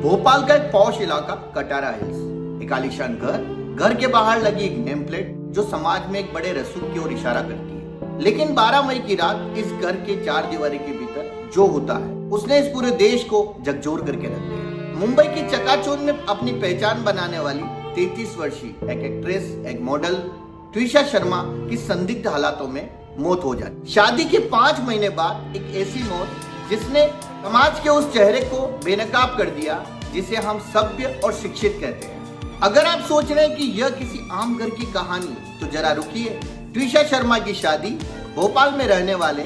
भोपाल का एक पॉश इलाका कटारा हिल्स, एक आलीशान घर के बाहर लगी एक नेम प्लेट जो समाज में एक बड़े रसूख की ओर इशारा करती है। लेकिन 12 मई की रात इस घर के 4 दीवारी के भीतर जो होता है उसने इस पूरे देश को झकझोर करके रख दिया। मुंबई की चकाचौंध में अपनी पहचान बनाने वाली 33 वर्षीय एक एक्ट्रेस, एक मॉडल ट्विशा शर्मा की संदिग्ध हालातों में मौत हो जाती। शादी के 5 महीने बाद एक ऐसी मौत जिसने समाज के उस चेहरे को बेनकाब कर दिया जिसे हम सभ्य और शिक्षित कहते हैं। अगर आप सोच रहे हैं कि यह किसी आम घर की कहानी, तो जरा रुकिए। ट्विशा शर्मा की शादी भोपाल में रहने वाले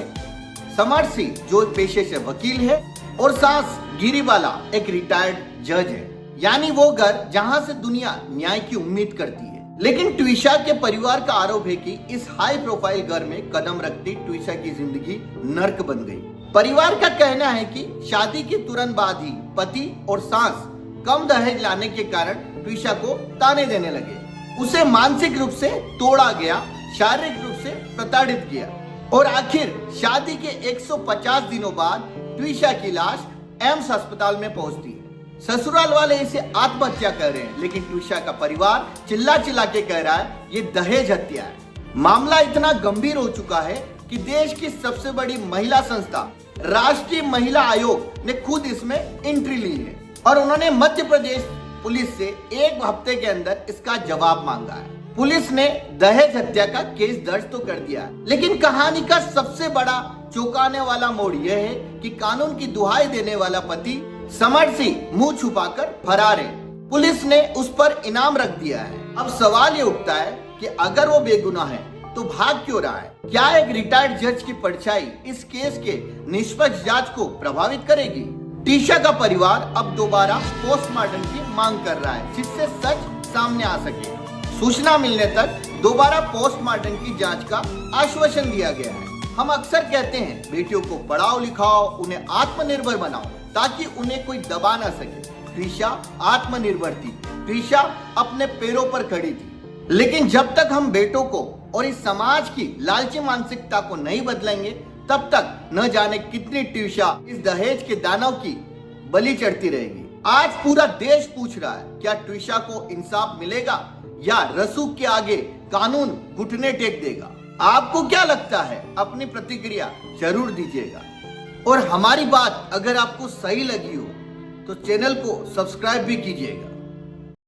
समर सिंह, जो पेशे से वकील है, और सास गिरीबाला एक रिटायर्ड जज है। यानी वो घर जहां से दुनिया न्याय की उम्मीद करती है। लेकिन ट्विशा के परिवार का आरोप है कि इस हाई प्रोफाइल घर में कदम रखती ट्विशा की जिंदगी नर्क बन गई। परिवार का कहना है कि शादी के तुरंत बाद ही पति और सास कम दहेज लाने के कारण ट्विशा को ताने देने लगे। उसे मानसिक रूप से तोड़ा गया, शारीरिक रूप से प्रताड़ित किया और आखिर शादी के 150 दिनों बाद ट्विशा की लाश एम्स अस्पताल में पहुंचती है। ससुराल वाले इसे आत्महत्या कर रहे हैं, लेकिन ट्विशा का परिवार चिल्ला चिल्ला के कह रहा है ये दहेज हत्या है। मामला इतना गंभीर हो चुका है कि देश की सबसे बड़ी महिला संस्था राष्ट्रीय महिला आयोग ने खुद इसमें एंट्री ली है और उन्होंने मध्य प्रदेश पुलिस से 1 हफ्ते के अंदर इसका जवाब मांगा है। पुलिस ने दहेज हत्या का केस दर्ज तो कर दिया, लेकिन कहानी का सबसे बड़ा चौंकाने वाला मोड़ यह है कि कानून की दुहाई देने वाला पति समर सिंह मुंह छुपाकर फरार है। पुलिस ने उस पर इनाम रख दिया है। अब सवाल ये उठता है कि अगर वो बेगुनाह है तो भाग क्यों रहा है? क्या एक रिटायर्ड जज की परछाई इस केस के निष्पक्ष जांच को प्रभावित करेगी? ट्विशा का परिवार अब दोबारा पोस्टमार्टम की मांग कर रहा है, जिससे सच सामने आ सके। सूचना मिलने तक दोबारा पोस्टमार्टम की जांच का आश्वासन दिया गया है। हम अक्सर कहते हैं बेटियों को पढ़ाओ लिखाओ, उन्हें आत्मनिर्भर बनाओ ताकि उन्हें कोई दबा ना सके। ट्विशा आत्मनिर्भर थी, ट्विशा अपने पैरों पर खड़ी थी। लेकिन जब तक हम बेटों को और इस समाज की लालची मानसिकता को नहीं बदलेंगे, तब तक न जाने कितनी ट्विशा इस दहेज के दानव की बलि चढ़ती रहेगी। आज पूरा देश पूछ रहा है, क्या ट्विशा को इंसाफ मिलेगा या रसूख के आगे कानून घुटने टेक देगा? आपको क्या लगता है? अपनी प्रतिक्रिया जरूर दीजिएगा। और हमारी बात अगर आपको सही लगी हो तो चैनल को सब्सक्राइब भी कीजिएगा।